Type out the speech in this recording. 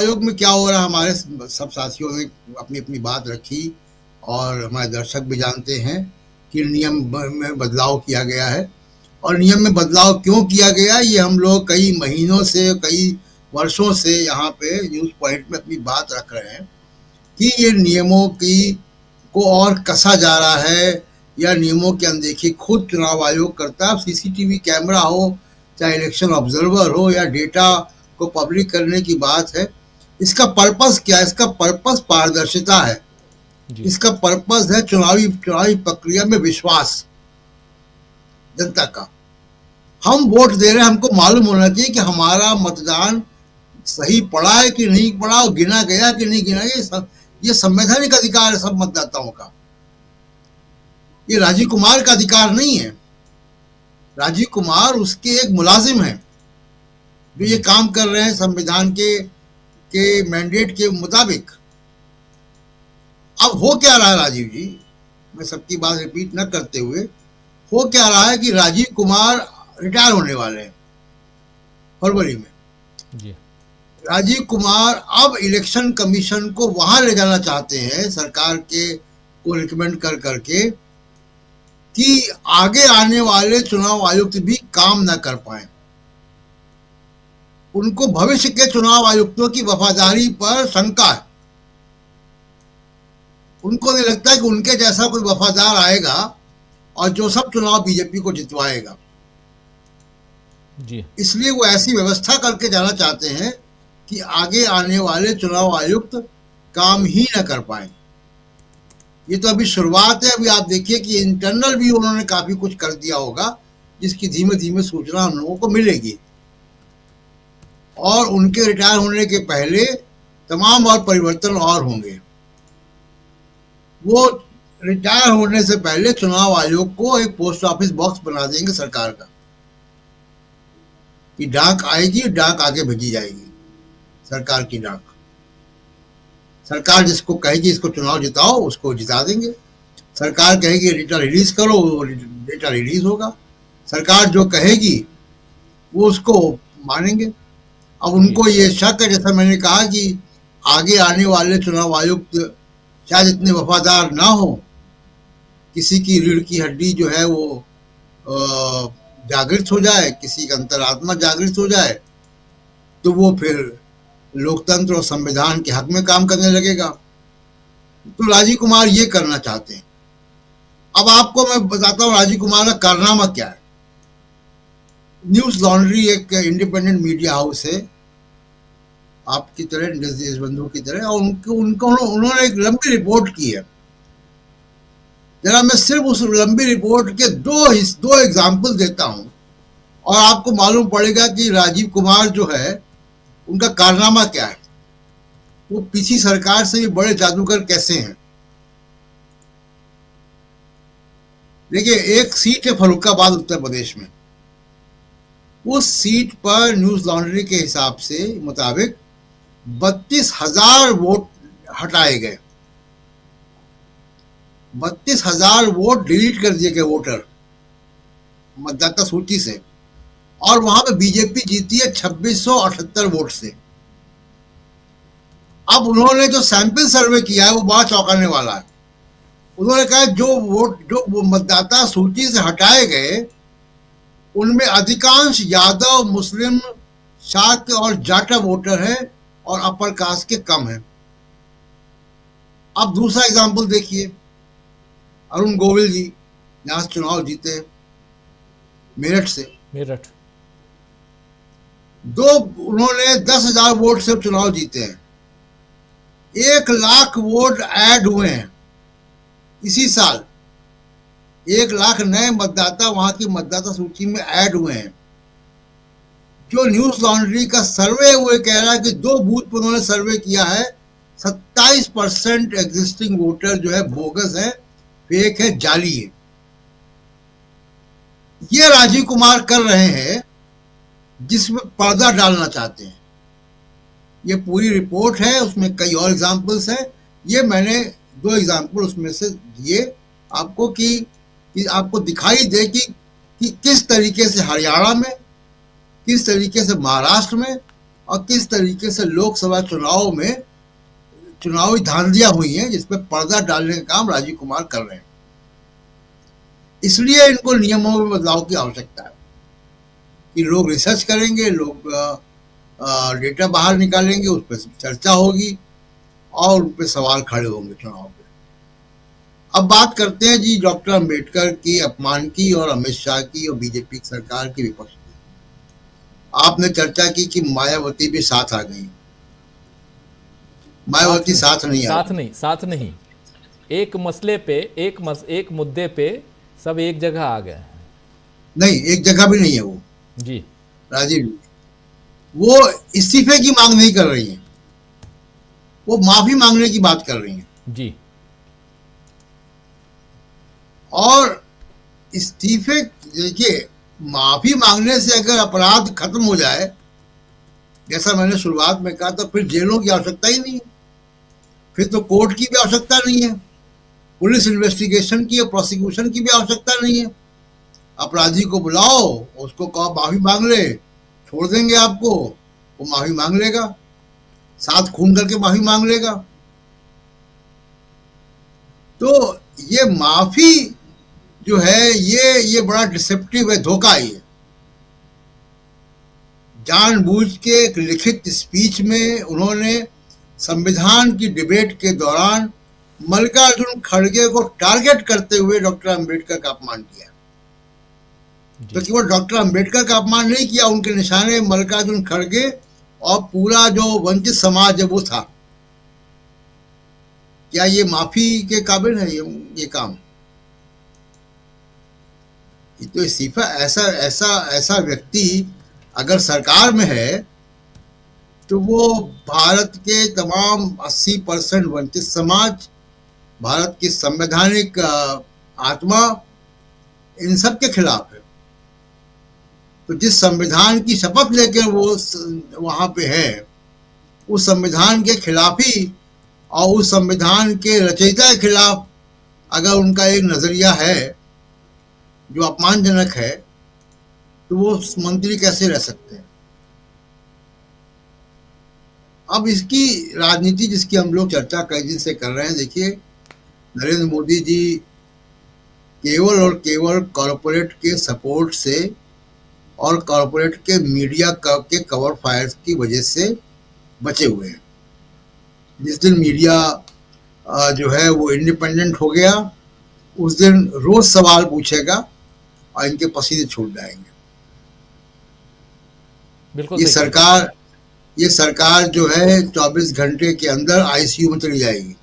आयोग में क्या हो रहा है, हमारे सब साथियों ने अपनी अपनी बात रखी और हमारे दर्शक भी जानते हैं कि नियम में बदलाव किया गया है। और नियम में बदलाव क्यों किया गया, ये हम लोग कई महीनों से, कई वर्षों से यहाँ पे न्यूज़ पॉइंट में अपनी बात रख रहे हैं कि ये नियमों की को और कसा जा रहा है या नियमों की अनदेखी खुद चुनाव आयोग करता है। सीसीटीवी कैमरा हो, चाहे इलेक्शन ऑब्जर्वर हो, या डेटा को पब्लिक करने की बात है, इसका पर्पस क्या है? इसका पर्पस पारदर्शिता है। जी। इसका पर्पस है चुनावी चुनावी प्रक्रिया में विश्वास जनता का। हम वोट दे रहे हैं, हमको मालूम होना चाहिए कि हमारा मतदान सही पड़ा है कि नहीं पड़ा, और गिना गया कि नहीं गिना गया। ये संवैधानिक अधिकार है सब मतदाताओं का। ये राजीव कुमार का अधिकार नहीं है। राजीव कुमार उसके एक मुलाजिम हैं जो ये काम कर रहे हैं संविधान के मैंडेट के मुताबिक। अब हो क्या रहा है राजीव जी, मैं सबकी बात रिपीट न करते हुए, हो क्या रहा है कि राजीव कुमार रिटायर होने वाले हैं फरवरी में। जी। राजीव कुमार अब इलेक्शन कमीशन को वहां ले जाना चाहते हैं, सरकार के को रिकमेंड कर करके, कि आगे आने वाले चुनाव आयुक्त भी काम न कर पाए। उनको भविष्य के चुनाव आयुक्तों की वफादारी पर शंका है। उनको नहीं लगता कि उनके जैसा कोई वफादार आएगा और जो सब चुनाव बीजेपी को जितवाएगा। जी। इसलिए वो ऐसी व्यवस्था करके जाना चाहते हैं कि आगे आने वाले चुनाव आयुक्त काम ही न कर पाए। ये तो अभी शुरुआत है। अभी आप देखिए कि इंटरनल भी उन्होंने काफी कुछ कर दिया होगा, जिसकी धीमे धीमे सूचना हम लोगों को मिलेगी। और उनके रिटायर होने के पहले तमाम और परिवर्तन और होंगे। वो रिटायर होने से पहले चुनाव आयोग को एक पोस्ट ऑफिस बॉक्स बना देंगे सरकार का, कि डाक आएगी, डाक आगे भेजी जाएगी, सरकार की डाक। सरकार जिसको कहेगी इसको चुनाव जिताओ, उसको जिता देंगे। सरकार कहेगी डेटा रिलीज करो, वो डेटा रिलीज होगा। सरकार जो कहेगी वो उसको मानेंगे। अब उनको ये शक है, जैसा मैंने कहा, कि आगे आने वाले चुनाव आयुक्त शायद इतने वफादार ना हो, किसी की रीढ़ की हड्डी जो है वो जागृत हो जाए, किसी का अंतरात्मा जागृत हो जाए, तो वो फिर लोकतंत्र और संविधान के हक में काम करने लगेगा। तो राजीव कुमार ये करना चाहते हैं। अब आपको मैं बताता हूँ राजीव कुमार का कारनामा क्या है। न्यूज लॉन्ड्री एक इंडिपेंडेंट मीडिया हाउस है, आपकी तरह, देशबंधु की तरह, और उन्होंने एक लंबी रिपोर्ट की है। जरा मैं सिर्फ उस लंबी रिपोर्ट के दो एग्जाम्पल देता हूं और आपको मालूम पड़ेगा कि राजीव कुमार जो है उनका कारनामा क्या है, वो पिछली सरकार से भी बड़े जादूगर कैसे हैं। देखिए, एक सीट है फर्रुखाबाद उत्तर प्रदेश में। उस सीट पर न्यूज लॉन्ड्री के हिसाब से मुताबिक 32,000 वोट हटाए गए। 32,000 वोट डिलीट कर दिए गए वोटर मतदाता सूची से, और वहां पे बीजेपी जीती है 2678 वोट से। अब उन्होंने जो सैंपल सर्वे किया है वो बड़ा चौंकाने वाला है। उन्होंने कहा जो मतदाता सूची से हटाए गए उनमें अधिकांश यादव, मुस्लिम, शाक्त और जाटा वोटर है और अपर कास्ट के कम है। अब दूसरा एग्जाम्पल देखिए, अरुण गोविल जी यहां से चुनाव जीते मेरठ से। उन्होंने 10,000 वोट से चुनाव जीते हैं। 1 लाख वोट ऐड हुए हैं इसी साल। 1 लाख नए मतदाता वहां की मतदाता सूची में ऐड हुए हैं। जो न्यूज लॉन्ड्री का सर्वे हुए कह रहा है कि 2 बूथ पर उन्होंने सर्वे किया है, 27% एग्जिस्टिंग वोटर जो है बोगस है, फेक है, जाली है। ये राजीव कुमार कर रहे हैं, जिसमें पर्दा डालना चाहते हैं। ये पूरी रिपोर्ट है, उसमें कई और एग्जाम्पल्स हैं। ये मैंने 2 एग्जाम्पल उसमें से दिए आपको कि आपको दिखाई दे कि किस तरीके से हरियाणा में, किस तरीके से महाराष्ट्र में और किस तरीके से लोकसभा चुनाव में चुनावी धांधलियां हुई हैं, जिसपे पर्दा डालने का काम राजीव कुमार कर रहे हैं। इसलिए इनको नियमों में बदलाव की आवश्यकता है कि लोग रिसर्च करेंगे, लोग डेटा बाहर निकालेंगे, उस पर चर्चा होगी और उन पर सवाल खड़े होंगे चुनाव पे। अब बात करते हैं जी डॉक्टर अंबेडकर की अपमान की और अमित शाह की और बीजेपी सरकार की विपक्ष की। आपने चर्चा की कि मायावती भी साथ आ गई। मायावती साथ नहीं आ गई। साथ नहीं, एक मसले पे एक मुद्दे पे सब एक जगह आ गए हैं। नहीं, एक जगह भी नहीं है वो जी राजीव जी। वो इस्तीफे की मांग नहीं कर रही है, वो माफी मांगने की बात कर रही है जी। और इस्तीफे, देखिए, माफी मांगने से अगर अपराध खत्म हो जाए, जैसा मैंने शुरुआत में कहा, तो फिर जेलों की आवश्यकता ही नहीं है, फिर तो कोर्ट की भी आवश्यकता नहीं है, पुलिस इन्वेस्टिगेशन की और प्रोसिक्यूशन की भी आवश्यकता नहीं है। अपराधी को बुलाओ, उसको कहो माफी मांग ले, छोड़ देंगे आपको, वो माफी मांग लेगा, साथ खून करके माफी मांग लेगा। तो ये माफी जो है ये बड़ा डिसेप्टिव है, धोखा है। जानबूझ के एक लिखित स्पीच में उन्होंने संविधान की डिबेट के दौरान मल्लिकार्जुन खड़गे को टारगेट करते हुए डॉक्टर अंबेडकर का अपमान किया। तो केवल डॉक्टर अंबेडकर का अपमान नहीं किया, उनके निशाने मल्लिकार्जुन खड़गे और पूरा जो वंचित समाज है वो था। क्या ये माफी के काबिल है ये काम? तो इस्तीफा, ऐसा ऐसा ऐसा व्यक्ति अगर सरकार में है तो वो भारत के तमाम 80% वंचित समाज, भारत की संवैधानिक आत्मा, इन सब के खिलाफ है। तो जिस संविधान की शपथ लेकर वो वहां पे है, उस संविधान के खिलाफ ही और उस संविधान के रचयिता के खिलाफ अगर उनका एक नजरिया है जो अपमानजनक है, तो वो मंत्री कैसे रह सकते हैं? अब इसकी राजनीति जिसकी हम लोग चर्चा कई दिन से कर रहे हैं, देखिए, नरेंद्र मोदी जी केवल और केवल कॉरपोरेट के सपोर्ट से और कॉरपोरेट के मीडिया के कवर फायर की वजह से बचे हुए हैं। जिस दिन मीडिया जो है वो इंडिपेंडेंट हो गया, उस दिन रोज सवाल पूछेगा और इनके पसीने छूट जाएंगे। बिल्कुल ये सरकार जो है 24 घंटे के अंदर आईसीयू में चली जाएगी।